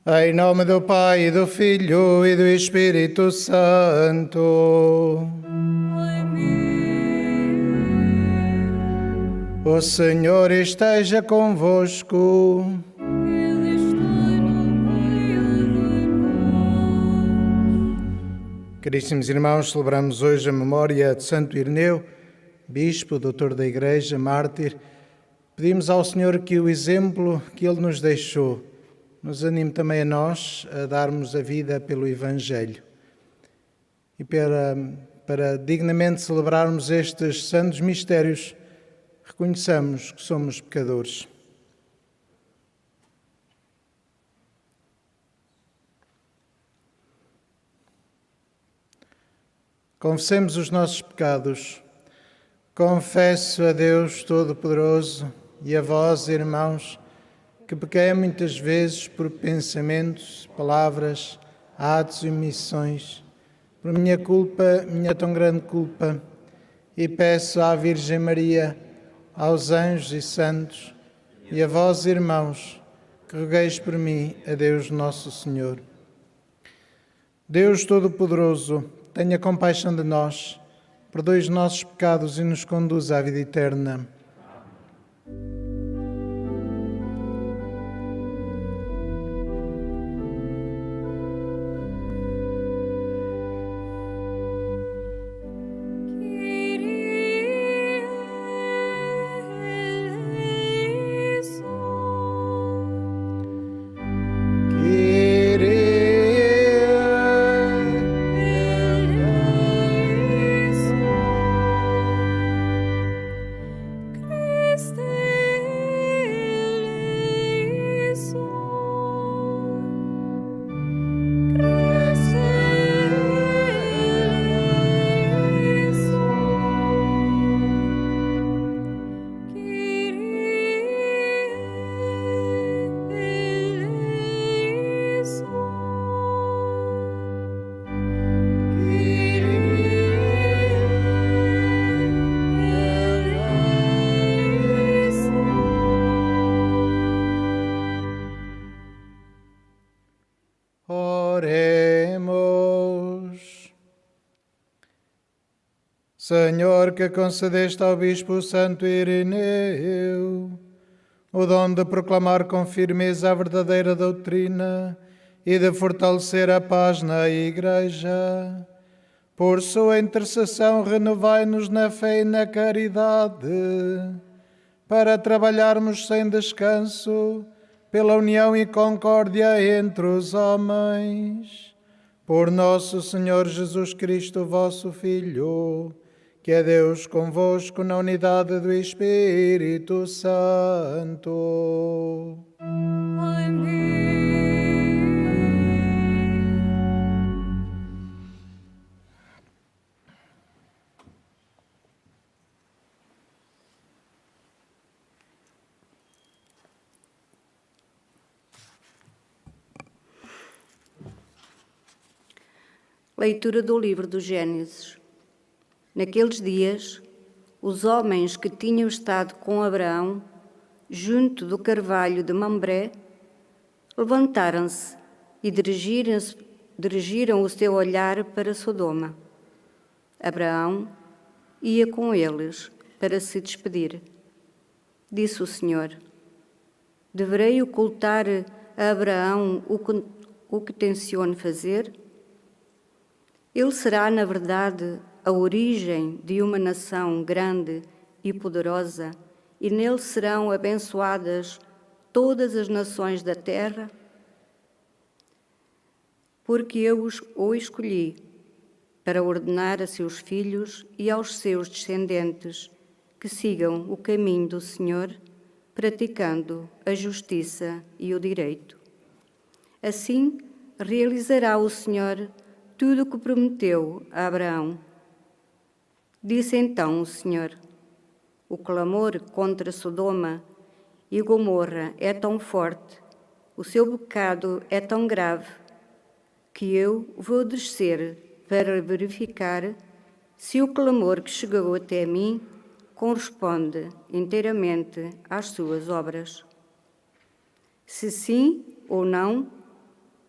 Em nome do Pai, e do Filho e do Espírito Santo. O Senhor esteja convosco. Ele está no meio de nós. Caríssimos irmãos, celebramos hoje a memória de Santo Ireneu, bispo, doutor da Igreja, mártir. Pedimos ao Senhor que o exemplo que ele nos deixou nos anime também a nós a darmos a vida pelo Evangelho. E para dignamente celebrarmos estes santos mistérios, reconheçamos que somos pecadores. Confessemos os nossos pecados. Confesso a Deus Todo-Poderoso e a vós, irmãos, que pequei muitas vezes por pensamentos, palavras, atos e omissões, por minha culpa, minha tão grande culpa, e peço à Virgem Maria, aos anjos e santos, e a vós, irmãos, que rogueis por mim a Deus Nosso Senhor. Deus Todo-Poderoso, tenha compaixão de nós, perdoe os nossos pecados e nos conduza à vida eterna. Oremos. Senhor, que concedeste ao Bispo Santo Ireneu o dom de proclamar com firmeza a verdadeira doutrina e de fortalecer a paz na Igreja, por sua intercessão renovai-nos na fé e na caridade, para trabalharmos sem descanso pela união e concórdia entre os homens. Por nosso Senhor Jesus Cristo, vosso Filho, que é Deus convosco na unidade do Espírito Santo. Amém. Leitura do livro do Gênesis. Naqueles dias, os homens que tinham estado com Abraão, junto do carvalho de Mambré, levantaram-se e dirigiram o seu olhar para Sodoma. Abraão ia com eles para se despedir. Disse o Senhor: deverei ocultar a Abraão o que tenciono fazer? Ele será, na verdade, a origem de uma nação grande e poderosa, e nele serão abençoadas todas as nações da terra, porque eu o escolhi para ordenar a seus filhos e aos seus descendentes que sigam o caminho do Senhor, praticando a justiça e o direito. Assim, realizará o Senhor tudo o que prometeu a Abraão. Disse então o Senhor: o clamor contra Sodoma e Gomorra é tão forte, o seu pecado é tão grave, que eu vou descer para verificar se o clamor que chegou até mim corresponde inteiramente às suas obras. Se sim ou não,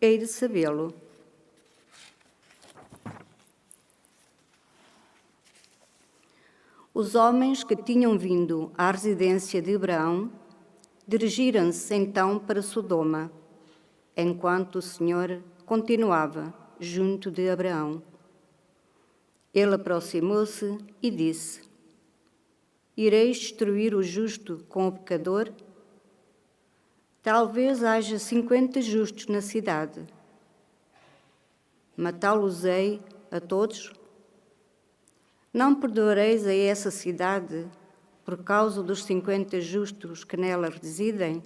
hei de sabê-lo. Os homens que tinham vindo à residência de Abraão dirigiram-se então para Sodoma, enquanto o Senhor continuava junto de Abraão. Ele aproximou-se e disse: Ireis destruir o justo com o pecador? Talvez haja 50 justos na cidade. Matá-los-ei a todos? Não perdoareis a essa cidade por causa dos 50 justos que nela residem?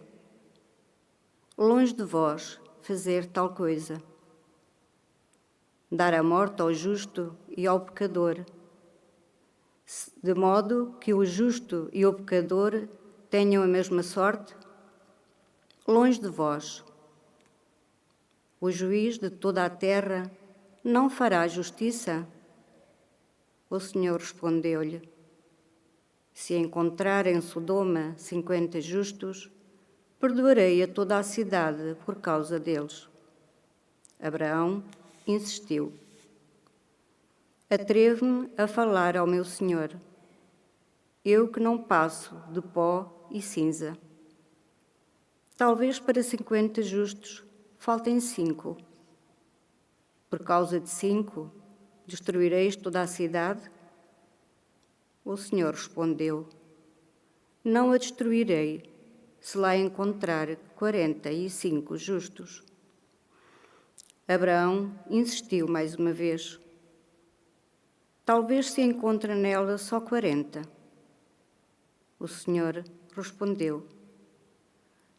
Longe de vós fazer tal coisa. Dar a morte ao justo e ao pecador, de modo que o justo e o pecador tenham a mesma sorte? Longe de vós. O juiz de toda a terra não fará justiça? O Senhor respondeu-lhe: Se encontrar em Sodoma 50 justos, perdoarei a toda a cidade por causa deles. Abraão insistiu: Atrevo-me a falar ao meu Senhor, eu que não passo de pó e cinza. Talvez para 50 justos faltem 5. Por causa de 5, destruireis toda a cidade? O Senhor respondeu: Não a destruirei, se lá encontrar 45 justos. Abraão insistiu mais uma vez: Talvez se encontre nela só 40. O Senhor respondeu: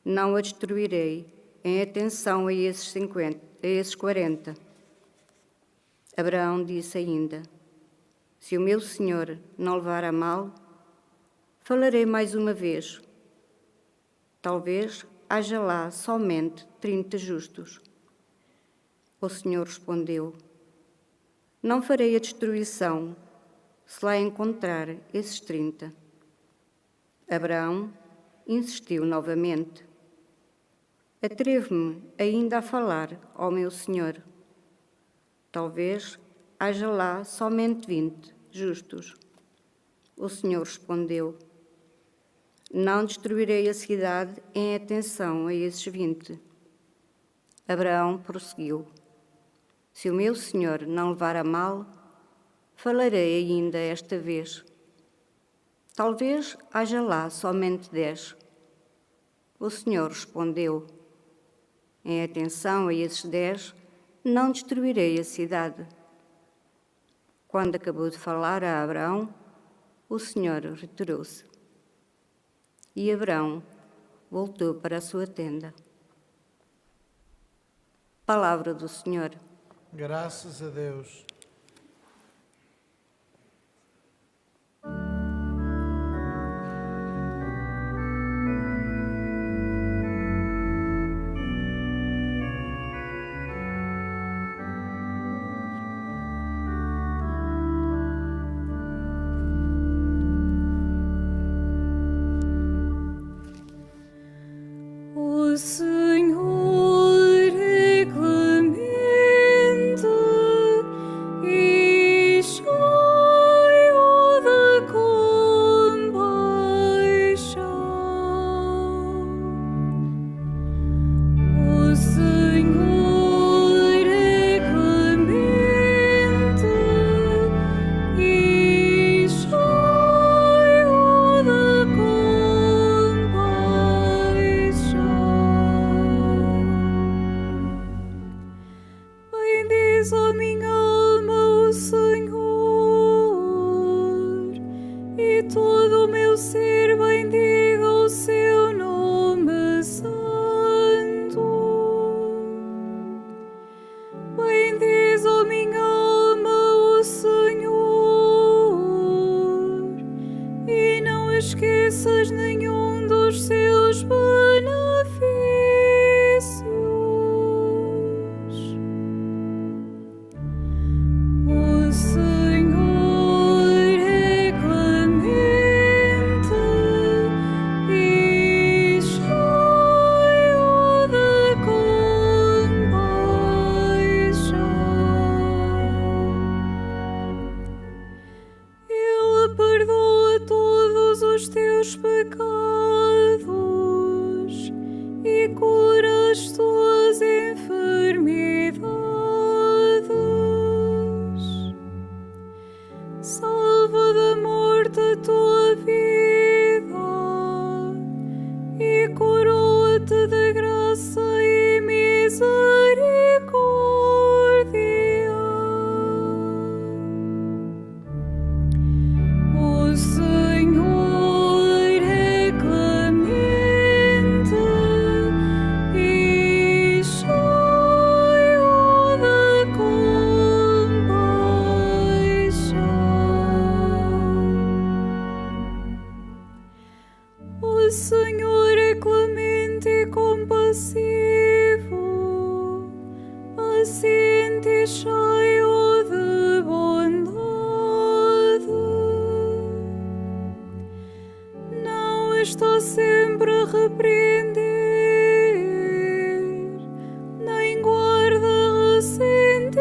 Não a destruirei, em atenção a esses 40. Abraão disse ainda: Se o meu Senhor não levar a mal, falarei mais uma vez. Talvez haja lá somente 30 justos. O Senhor respondeu: Não farei a destruição, se lá encontrar esses 30. Abraão insistiu novamente: Atrevo-me ainda a falar ao meu Senhor. Talvez haja lá somente 20 justos. O Senhor respondeu: Não destruirei a cidade em atenção a esses 20. Abraão prosseguiu: Se o meu Senhor não levar a mal, falarei ainda esta vez. Talvez haja lá somente 10. O Senhor respondeu: Em atenção a esses 10, não destruirei a cidade. Quando acabou de falar a Abraão, o Senhor retirou-se. E Abraão voltou para a sua tenda. Palavra do Senhor. Graças a Deus. O Senhor é clemente e cheio de compaixão. O Senhor é clemente e cheio de compaixão. fonte de graça e misericórdia. O Senhor é clemente e cheio de compaixão. O Senhor é clemente e compassivo, paciente e cheio de bondade. Não está sempre a repreender, nem guarda ressentimento.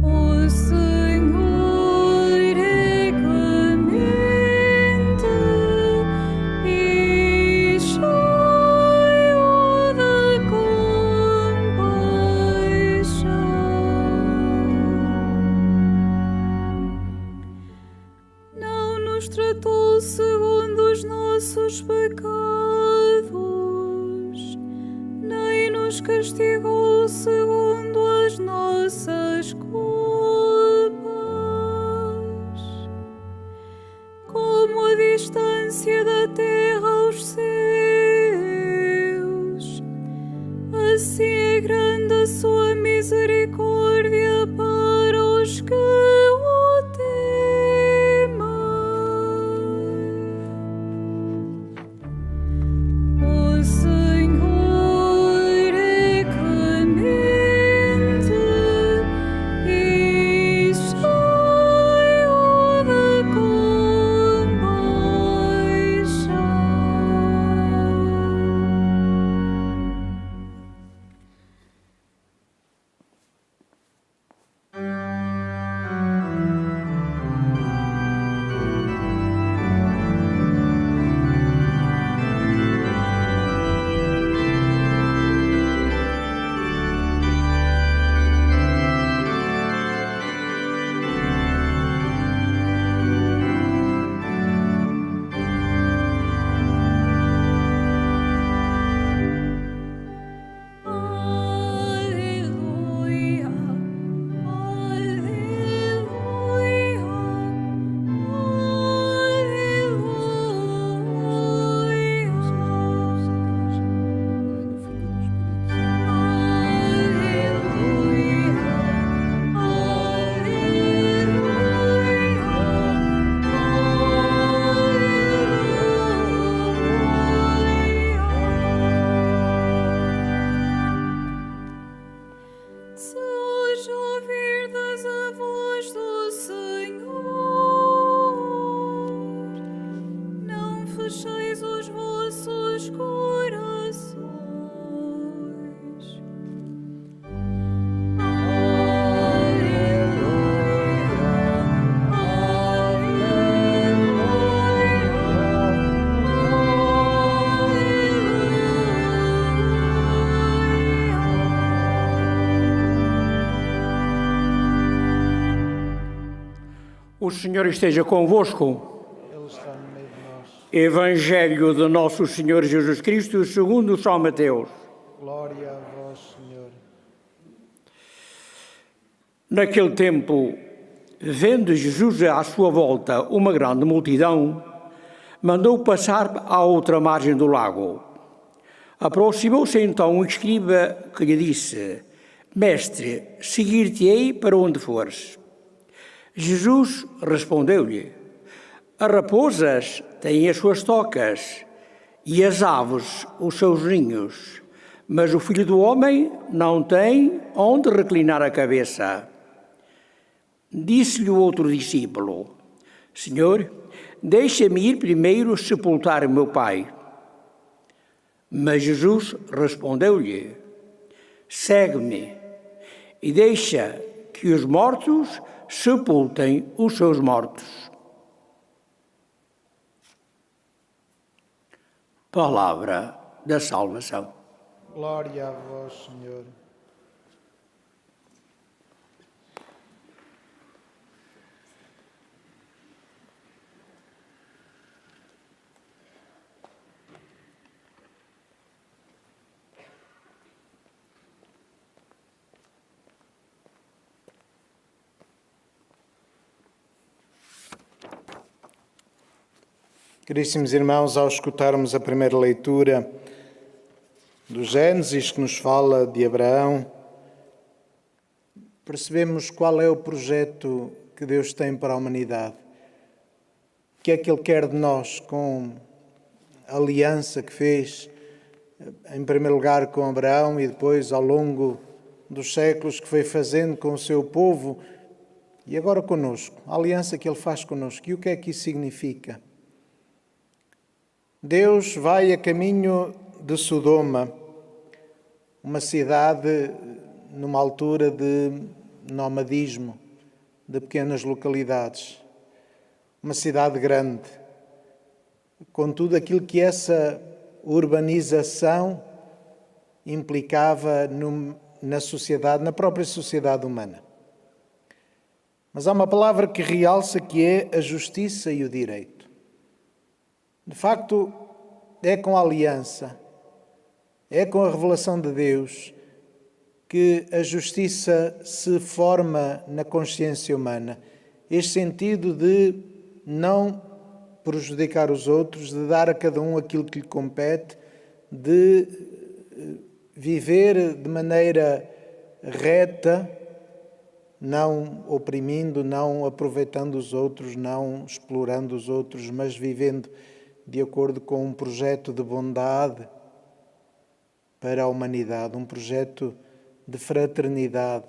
O Senhor é clemente e cheio de compaixão. Não nos tratou segundo os nossos pecados, nem nos castigou segundo as nossas culpas. Como a distância da terra aos céus, assim é grande a sua misericórdia para os que o temem. O Senhor é clemente e cheio de compaixão. Aleluia, se hoje ouvirdes a voz do Senhor, não fecheis os vossos corações. O Senhor esteja convosco. Ele está no meio de nós. Evangelho de Nosso Senhor Jesus Cristo segundo São Mateus. Glória a vós, Senhor. Naquele tempo, vendo Jesus à sua volta uma grande multidão, mandou passar à outra margem do lago. Aproximou-se então um escriba que lhe disse: Mestre, seguir-te-ei para onde fores. Jesus respondeu-lhe: As raposas têm as suas tocas e as aves os seus ninhos, mas o Filho do Homem não tem onde reclinar a cabeça. Disse-lhe o outro discípulo: Senhor, deixa-me ir primeiro sepultar o meu pai. Mas Jesus respondeu-lhe: Segue-me e deixa que os mortos sepultem os seus mortos. Palavra da salvação. Glória a vós, Senhor. Caríssimos irmãos, ao escutarmos a primeira leitura do Gênesis, que nos fala de Abraão, percebemos qual é o projeto que Deus tem para a humanidade. O que é que Ele quer de nós com a aliança que fez, em primeiro lugar com Abraão e depois ao longo dos séculos que foi fazendo com o seu povo e agora conosco, a aliança que Ele faz conosco. E o que é que isso significa? Deus vai a caminho de Sodoma, uma cidade numa altura de nomadismo, de pequenas localidades, uma cidade grande, com tudo aquilo que essa urbanização implicava na sociedade, na própria sociedade humana. Mas há uma palavra que realça, que é a justiça e o direito. De facto, é com a aliança, é com a revelação de Deus que a justiça se forma na consciência humana. Este sentido de não prejudicar os outros, de dar a cada um aquilo que lhe compete, de viver de maneira reta, não oprimindo, não aproveitando os outros, não explorando os outros, mas vivendo de acordo com um projeto de bondade para a humanidade, um projeto de fraternidade,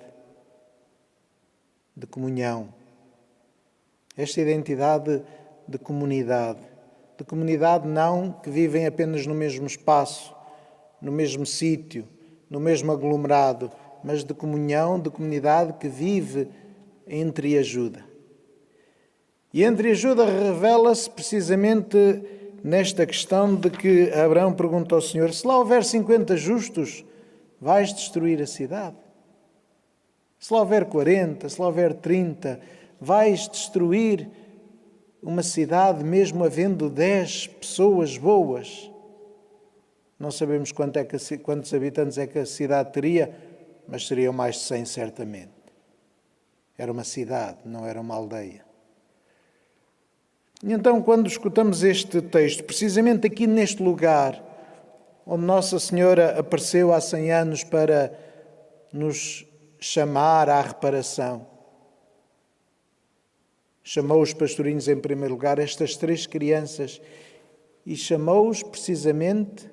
de comunhão. Esta identidade de comunidade não que vivem apenas no mesmo espaço, no mesmo sítio, no mesmo aglomerado, mas de comunhão, de comunidade que vive entre ajuda. E entre ajuda revela-se precisamente nesta questão de que Abraão pergunta ao Senhor: se lá houver 50 justos, vais destruir a cidade? Se lá houver 40, se lá houver 30, vais destruir uma cidade mesmo havendo 10 pessoas boas? Não sabemos quantos habitantes é que a cidade teria, mas seriam mais de 100 certamente. Era uma cidade, não era uma aldeia. E então, quando escutamos este texto, precisamente aqui neste lugar, onde Nossa Senhora apareceu há 100 anos para nos chamar à reparação, chamou os pastorinhos em primeiro lugar, estas 3 crianças, e chamou-os precisamente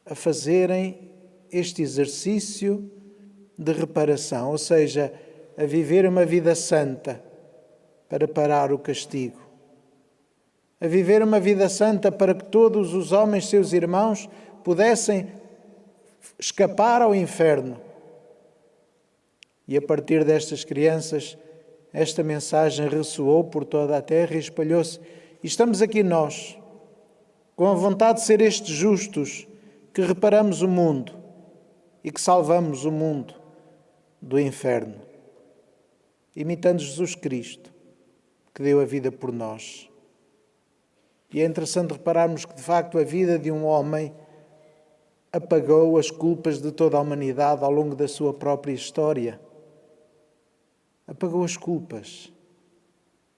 a fazerem este exercício de reparação, ou seja, a viver uma vida santa para parar o castigo, a viver uma vida santa para que todos os homens, seus irmãos, pudessem escapar ao inferno. E a partir destas crianças, esta mensagem ressoou por toda a terra e espalhou-se. E estamos aqui nós, com a vontade de ser estes justos, que reparamos o mundo e que salvamos o mundo do inferno, imitando Jesus Cristo, que deu a vida por nós. E é interessante repararmos que, de facto, a vida de um homem apagou as culpas de toda a humanidade ao longo da sua própria história. Apagou as culpas,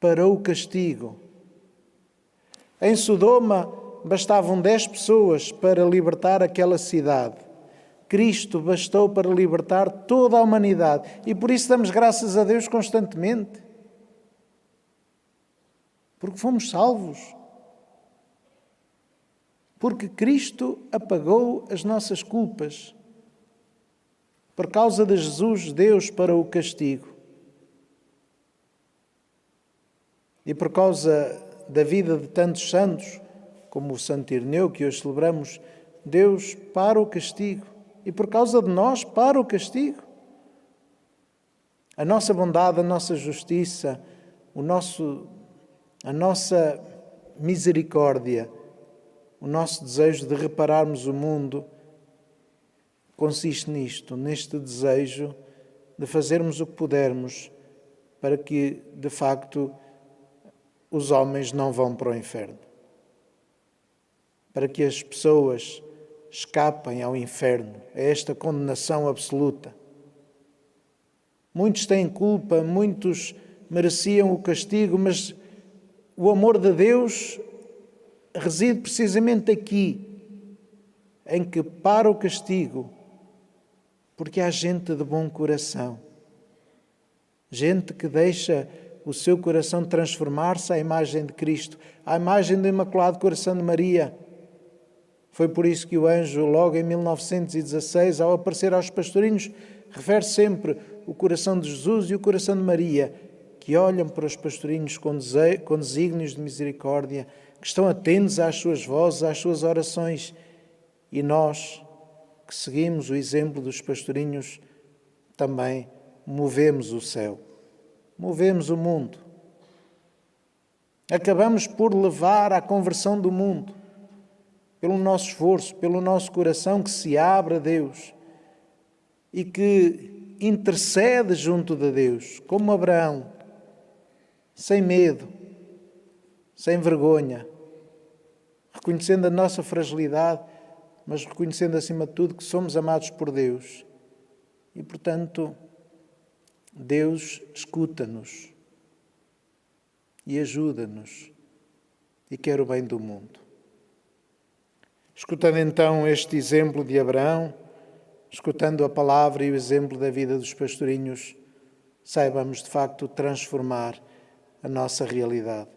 parou o castigo. Em Sodoma bastavam 10 pessoas para libertar aquela cidade. Cristo bastou para libertar toda a humanidade. E por isso damos graças a Deus constantemente. Porque fomos salvos. Porque Cristo apagou as nossas culpas. Por causa de Jesus, Deus parou o castigo. E por causa da vida de tantos santos, como o Santo Ireneu, que hoje celebramos, Deus para o castigo. E por causa de nós, para o castigo. A nossa bondade, a nossa justiça, a nossa misericórdia, o nosso desejo de repararmos o mundo, consiste neste desejo de fazermos o que pudermos para que, de facto, os homens não vão para o inferno. Para que as pessoas escapem ao inferno, a esta condenação absoluta. Muitos têm culpa, muitos mereciam o castigo, mas o amor de Deus reside precisamente aqui, em que para o castigo, porque há gente de bom coração, gente que deixa o seu coração transformar-se à imagem de Cristo, à imagem do Imaculado Coração de Maria. Foi por isso que o anjo, logo em 1916, ao aparecer aos pastorinhos, refere sempre o coração de Jesus e o coração de Maria, que olham para os pastorinhos com desígnios de misericórdia, que estão atentos às suas vozes, às suas orações. E nós, que seguimos o exemplo dos pastorinhos, também movemos o céu, movemos o mundo. Acabamos por levar à conversão do mundo, pelo nosso esforço, pelo nosso coração que se abre a Deus e que intercede junto de Deus, como Abraão, sem medo, sem vergonha, reconhecendo a nossa fragilidade, mas reconhecendo acima de tudo que somos amados por Deus. E, portanto, Deus escuta-nos e ajuda-nos e quer o bem do mundo. Escutando então este exemplo de Abraão, escutando a palavra e o exemplo da vida dos pastorinhos, saibamos de facto transformar a nossa realidade.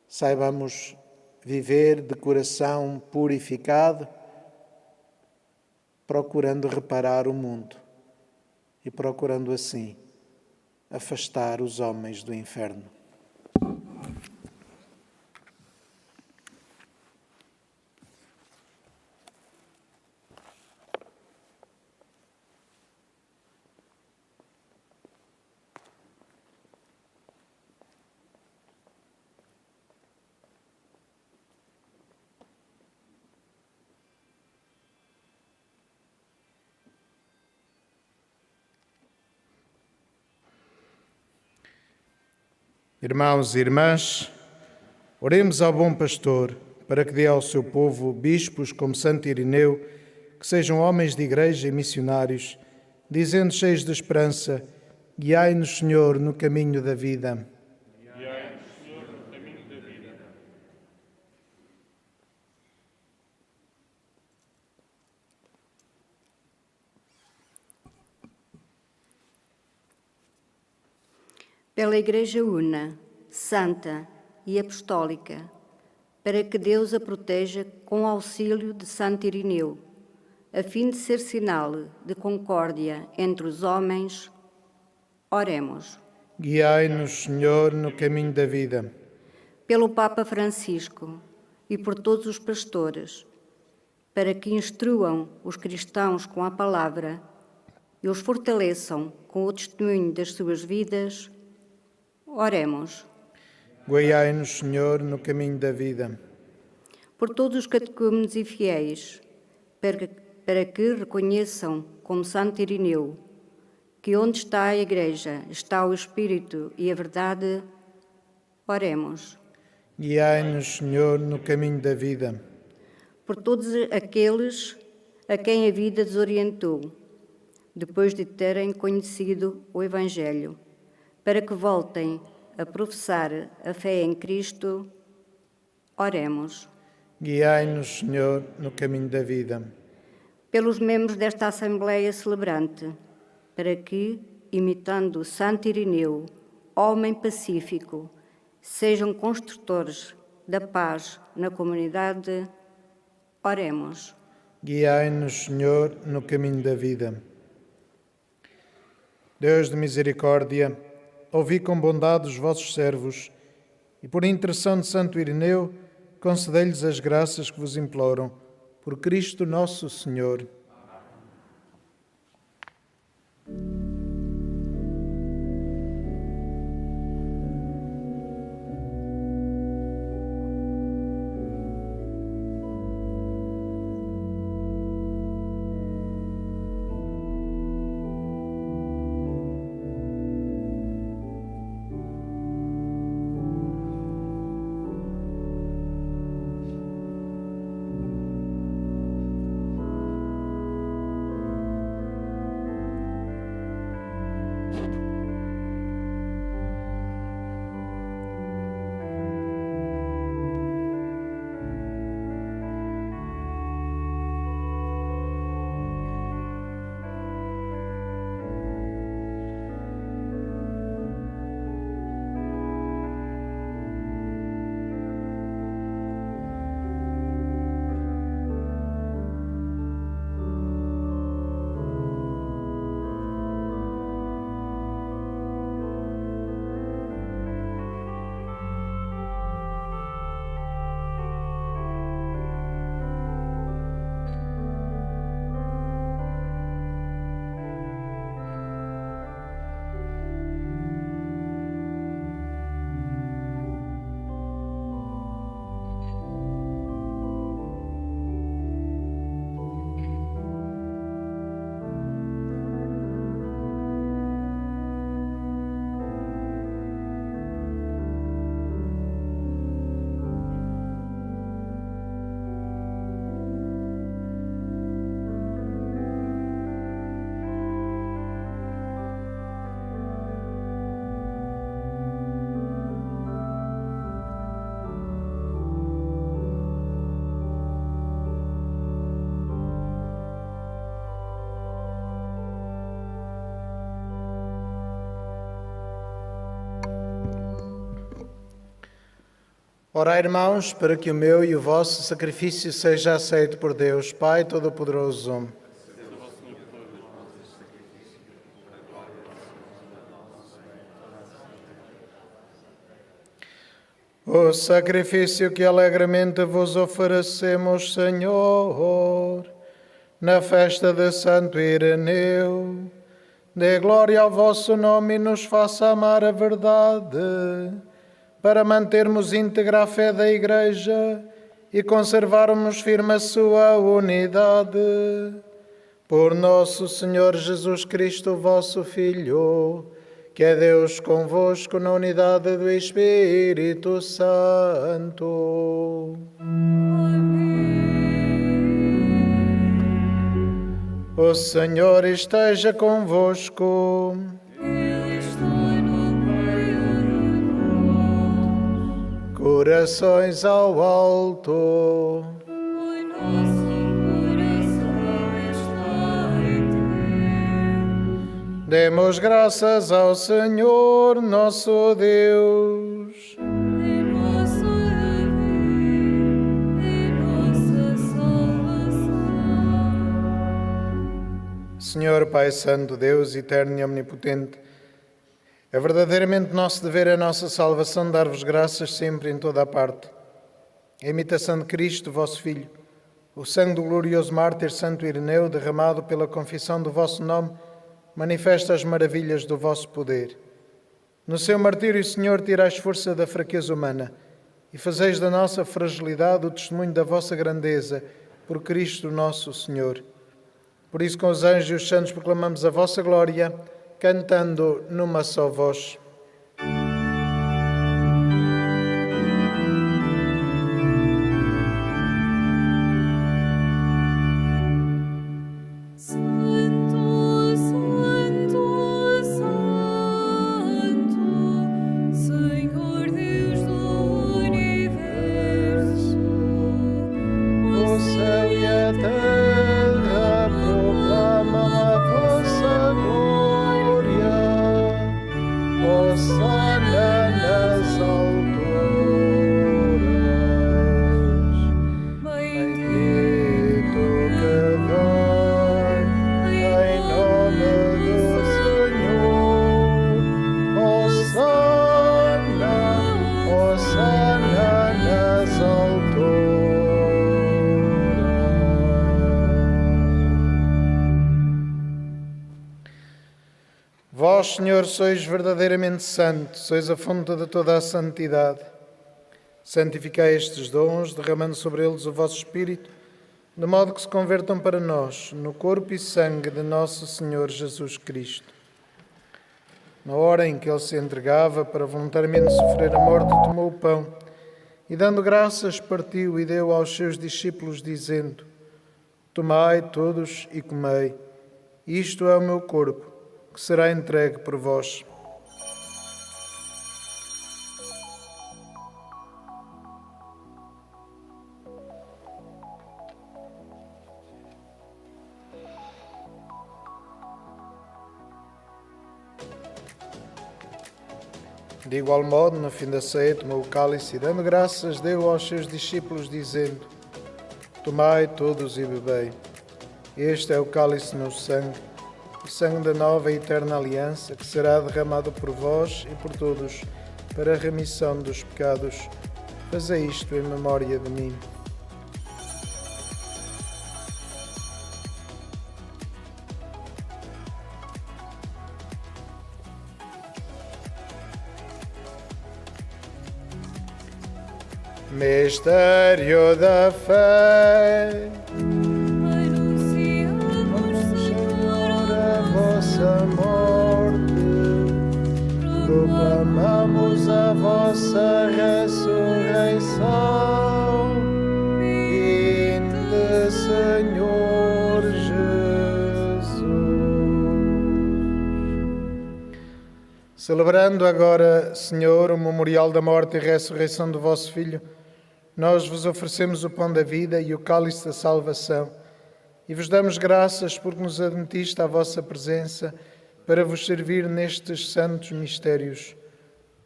Saibamos viver de coração purificado, procurando reparar o mundo e procurando assim afastar os homens do inferno. Irmãos e irmãs, oremos ao bom pastor para que dê ao seu povo bispos como Santo Irineu, que sejam homens de igreja e missionários, dizendo cheios de esperança: guiai-nos, Senhor, no caminho da vida. Guiai-nos, Senhor, no caminho da vida. Pela Igreja Una, Santa e Apostólica, para que Deus a proteja com o auxílio de Santo Irineu, a fim de ser sinal de concórdia entre os homens, oremos. Guiai-nos, Senhor, no caminho da vida. Pelo Papa Francisco e por todos os pastores, para que instruam os cristãos com a palavra e os fortaleçam com o testemunho das suas vidas, oremos. Guiai-nos, Senhor, no caminho da vida. Por todos os catecúmenos e fiéis, para que reconheçam, como Santo Irineu, que onde está a Igreja está o Espírito e a verdade, oremos. Guiai-nos, Senhor, no caminho da vida. Por todos aqueles a quem a vida desorientou, depois de terem conhecido o Evangelho, para que voltem a professar a fé em Cristo, oremos. Guiai-nos, Senhor, no caminho da vida. Pelos membros desta Assembleia Celebrante, para que, imitando Santo Irineu, homem pacífico, sejam construtores da paz na comunidade, oremos. Guiai-nos, Senhor, no caminho da vida. Deus de misericórdia, ouvi com bondade os vossos servos e, por intercessão de Santo Irineu, concedei-lhes as graças que vos imploram. Por Cristo nosso Senhor. Orai, irmãos, para que o meu e o vosso sacrifício seja aceito por Deus, Pai Todo-Poderoso. O sacrifício que alegremente vos oferecemos, Senhor, na festa de Santo Ireneu, dê glória ao vosso nome e nos faça amar a verdade, para mantermos íntegra a fé da Igreja e conservarmos firme a sua unidade. Por nosso Senhor Jesus Cristo, vosso Filho, que é Deus convosco na unidade do Espírito Santo. O Senhor esteja convosco. Ele está no meio de Corações ao alto. nós. O nosso coração está em ti. Demos graças ao Senhor nosso Deus. É nosso dever, é nossa salvação. Senhor Pai Santo, Deus eterno e omnipotente, é verdadeiramente nosso dever, a nossa salvação, dar-vos graças sempre em toda a parte. A imitação de Cristo, vosso Filho, o sangue do glorioso mártir Santo Ireneu, derramado pela confissão do vosso nome, manifesta as maravilhas do vosso poder. No seu martírio, Senhor, tirais força da fraqueza humana e fazeis da nossa fragilidade o testemunho da vossa grandeza, por Cristo nosso Senhor. Por isso, com os anjos e os santos, proclamamos a vossa glória, cantando numa só voz. Santo, Santo, Santo, Senhor Deus do universo, O céu e a terra proclamam a vossa glória. Hosana nas alturas. Bendito que vem em nome do Senhor. Hosana, Hosana nas alturas. Vós, Senhor, sois verdadeiramente santo, sois a fonte de toda a santidade. Santificai estes dons, derramando sobre eles o vosso Espírito, de modo que se convertam para nós no corpo e sangue de nosso Senhor Jesus Cristo. Na hora em que ele se entregava para voluntariamente sofrer a morte, tomou o pão e, dando graças, partiu e deu aos seus discípulos, dizendo: Tomai todos e comei, isto é o meu corpo, que será entregue por vós. De igual modo, no fim da ceia, tomou o cálice e, dando graças, deu aos seus discípulos, dizendo: Tomai todos e bebei. Este é o cálice no sangue, o sangue da nova e eterna aliança, que será derramado por vós e por todos para a remissão dos pecados. Fazei isto em memória de mim. Mistério da fé. anunciamos, Senhor, A vossa morte, proclamamos a vossa ressurreição. Vinde, Senhor Jesus. Celebrando agora, Senhor, o memorial da morte e ressurreição do vosso Filho, nós vos oferecemos o pão da vida e o cálice da salvação e vos damos graças porque nos admitiste à vossa presença para vos servir nestes santos mistérios.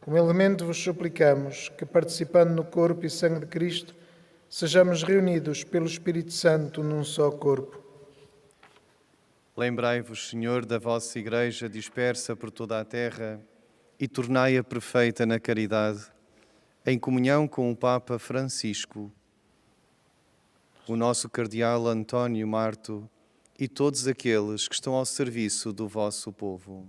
Como elemento vos suplicamos que, participando no corpo e sangue de Cristo, sejamos reunidos pelo Espírito Santo num só corpo. Lembrai-vos, Senhor, da vossa Igreja dispersa por toda a terra e tornai-a perfeita na caridade, em comunhão com o Papa Francisco, o nosso cardeal António Marto e todos aqueles que estão ao serviço do vosso povo.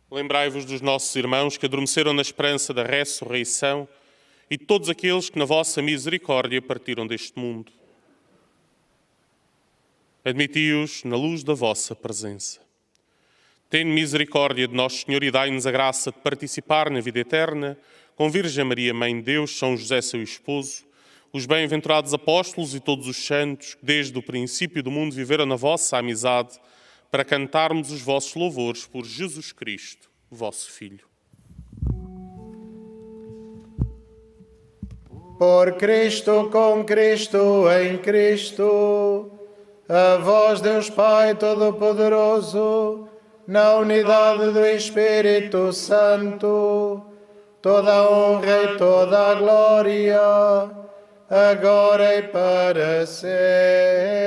Lembrai-vos dos nossos irmãos que adormeceram na esperança da ressurreição e de todos aqueles que na vossa misericórdia partiram deste mundo. Admiti-os na luz da vossa presença. Tende misericórdia de Nosso Senhor e dai-nos a graça de participar na vida eterna com Virgem Maria, Mãe de Deus, São José, seu esposo, os bem-aventurados apóstolos e todos os santos que desde o princípio do mundo viveram na vossa amizade, para cantarmos os vossos louvores por Jesus Cristo, vosso Filho. Por Cristo, com Cristo, em Cristo, a vós, Deus Pai Todo-Poderoso, na unidade do Espírito Santo, toda a honra e toda a glória, agora e para sempre.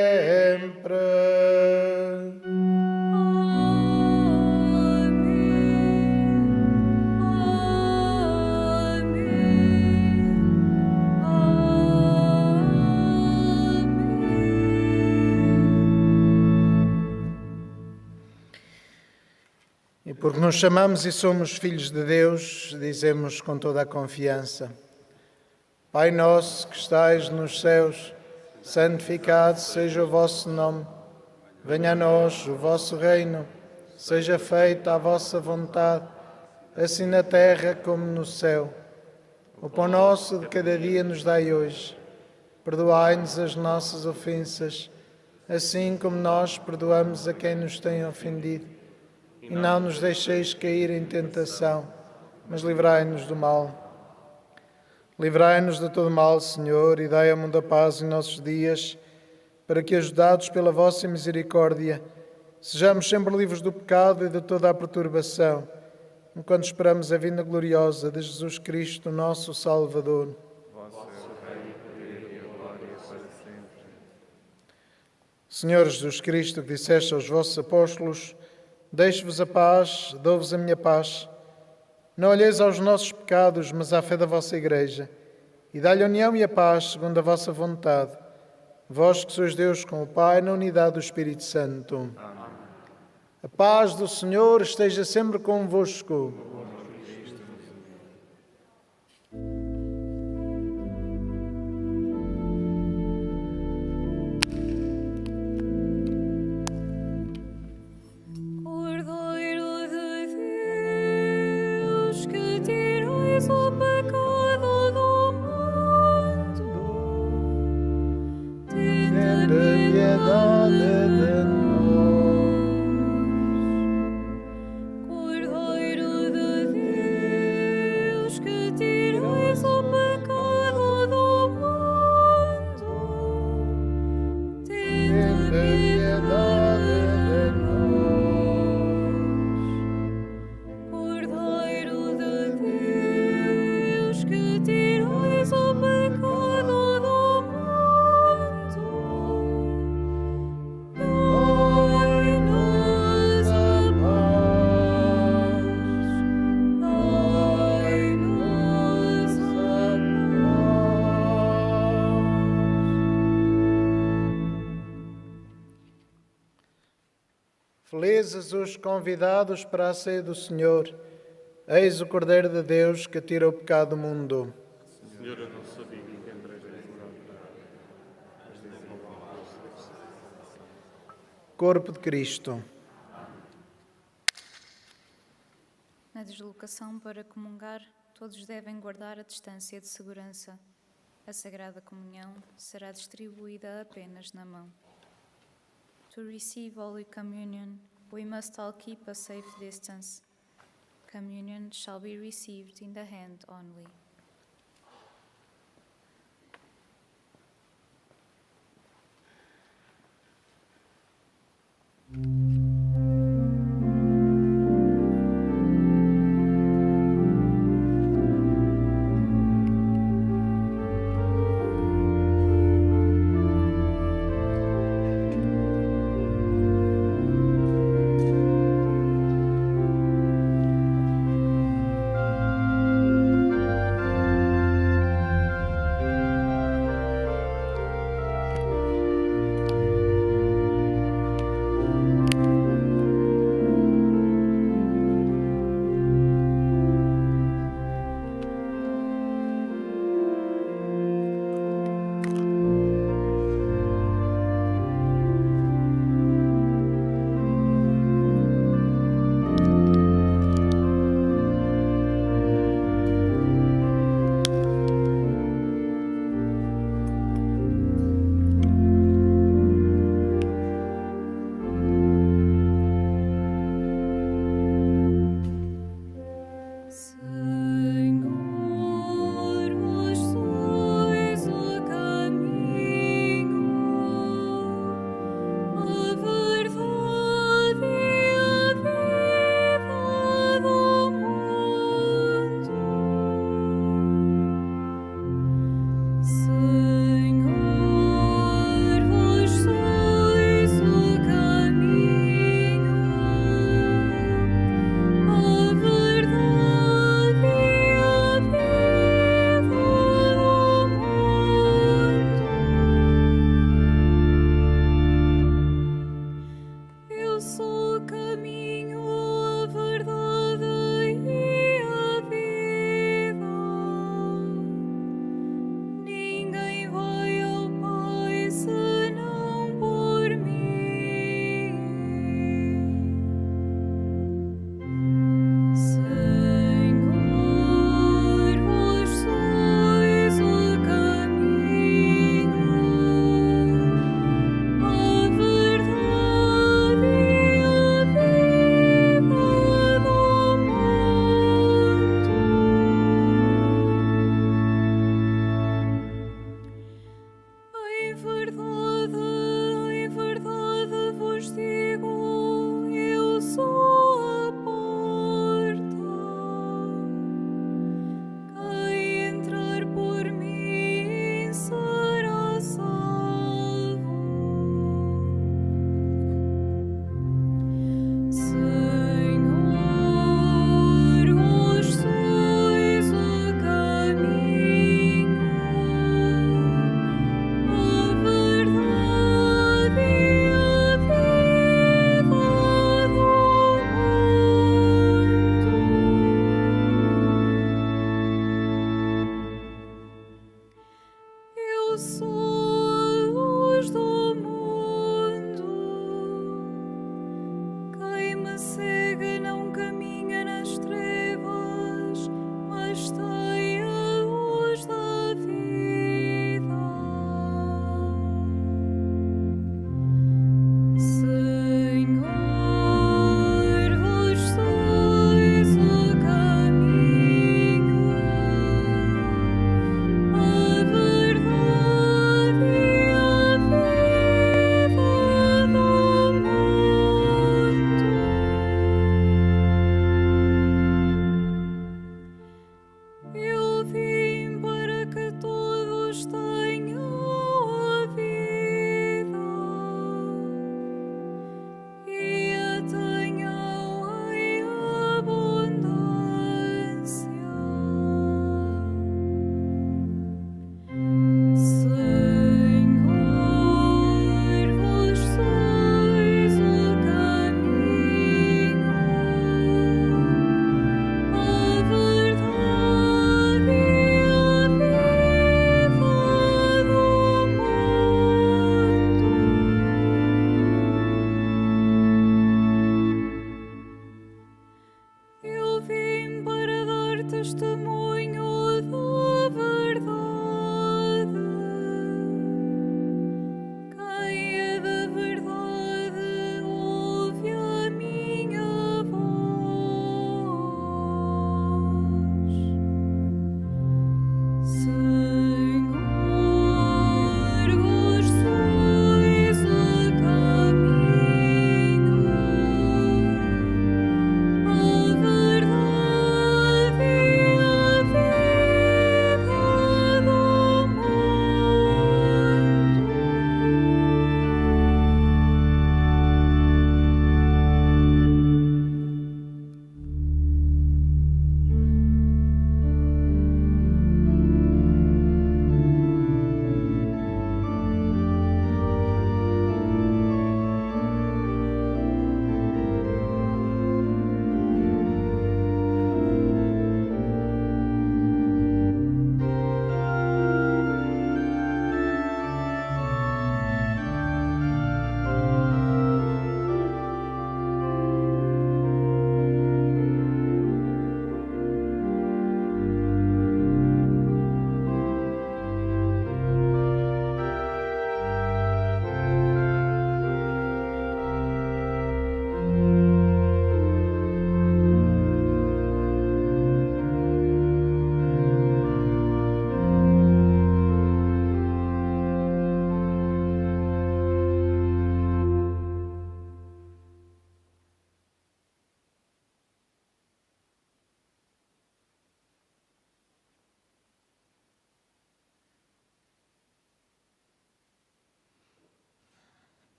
E porque nos chamamos e somos filhos de Deus, dizemos com toda a confiança: Pai nosso que estais nos céus, santificado seja o vosso nome. Venha a nós o vosso reino, seja feita a vossa vontade, assim na terra como no céu. O pão nosso de cada dia nos dai hoje. Perdoai-nos as nossas ofensas, assim como nós perdoamos a quem nos tem ofendido. E não nos deixeis cair em tentação, mas livrai-nos do mal. Livrai-nos de todo mal, Senhor, e dai ao mundo a paz em nossos dias, para que, ajudados pela vossa misericórdia, sejamos sempre livres do pecado e de toda a perturbação, enquanto esperamos a vinda gloriosa de Jesus Cristo, nosso Salvador. Senhor Jesus Cristo, que disseste aos vossos apóstolos: deixo-vos a paz, dou-vos a minha paz. Não olheis aos nossos pecados, mas à fé da vossa Igreja, e dá-lhe a união e a paz segundo a vossa vontade. Vós que sois Deus com o Pai, na unidade do Espírito Santo. Amém. A paz do Senhor esteja sempre convosco. Felizes os convidados para a ceia do Senhor. Eis o Cordeiro de Deus que tira o pecado do mundo. Senhor, eu não sabia que entrais Corpo de Cristo. Na deslocação para comungar, todos devem guardar a distância de segurança. A Sagrada Comunhão será distribuída apenas na mão. To receive Holy Communion, we must all keep a safe distance. Communion shall be received in the hand only. sons do mundo. Quem me segue não caminha nas trevas, mas tem a luz da vida. Senhor, vós sois o caminho, a verdade e a vida do mundo. Eu vim para que todos tenham a vida e a tenham em abundância. Senhor, vós sois o caminho, a verdade e a vida do mundo. Eu vim para dar testemunho da verdade. Quem é da verdade ouve a minha voz. Senhor, vós sois o caminho, a verdade e a vida do mundo.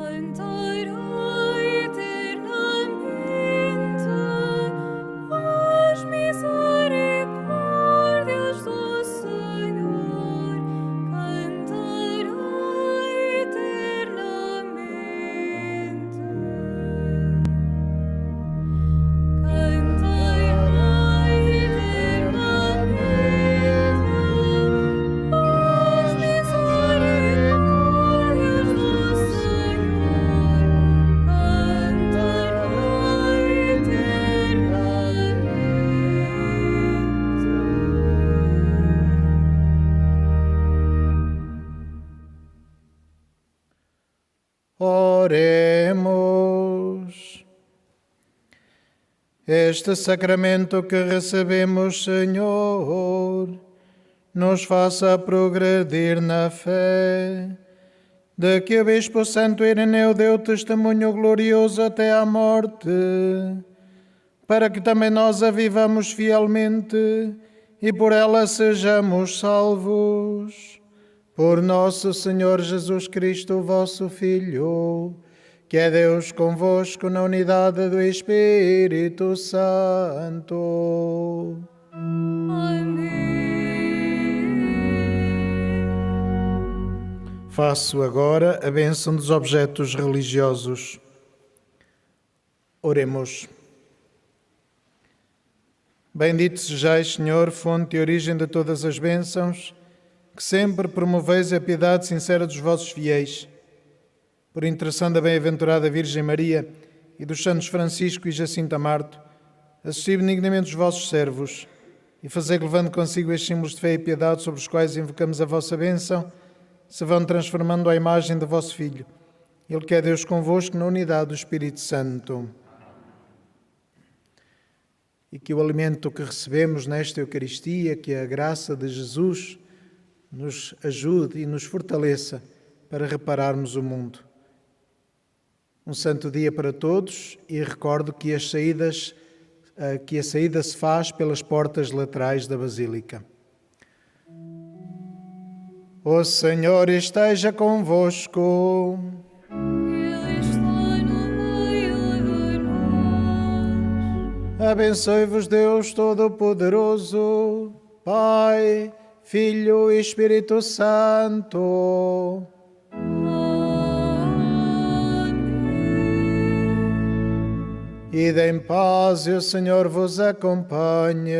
Cantarei eternamente as misericórdias do Senhor. Cantarei eternamente. Cantarei eternamente as misericórdias do Senhor. Cantarei eternamente. Oremos. Este sacramento que recebemos, Senhor, nos faça progredir na fé, de que o Bispo Santo Ireneu deu testemunho glorioso até à morte, para que também nós a vivamos fielmente e por ela sejamos salvos. Por nosso Senhor Jesus Cristo, vosso Filho, que é Deus convosco na unidade do Espírito Santo. Amém. Faço agora a bênção dos objetos religiosos. Oremos. Bendito sejais, Senhor, fonte e origem de todas as bênçãos, que sempre promoveis a piedade sincera dos vossos fiéis. Por intercessão da bem-aventurada Virgem Maria e dos santos Francisco e Jacinto Marto, assisti benignamente os vossos servos e fazei que, levando consigo estes símbolos de fé e piedade sobre os quais invocamos a vossa bênção, se vão transformando à imagem do vosso Filho. Ele que é Deus convosco na unidade do Espírito Santo. E que o alimento que recebemos nesta Eucaristia, que a graça de Jesus nos ajude e nos fortaleça para repararmos o mundo. Um santo dia para todos e recordo que a saída se faz pelas portas laterais da Basílica. O Senhor esteja convosco. Ele está no meio de nós. Abençoe-vos Deus Todo-Poderoso, Pai, Filho e Espírito Santo. Ide em paz e o Senhor vos acompanhe.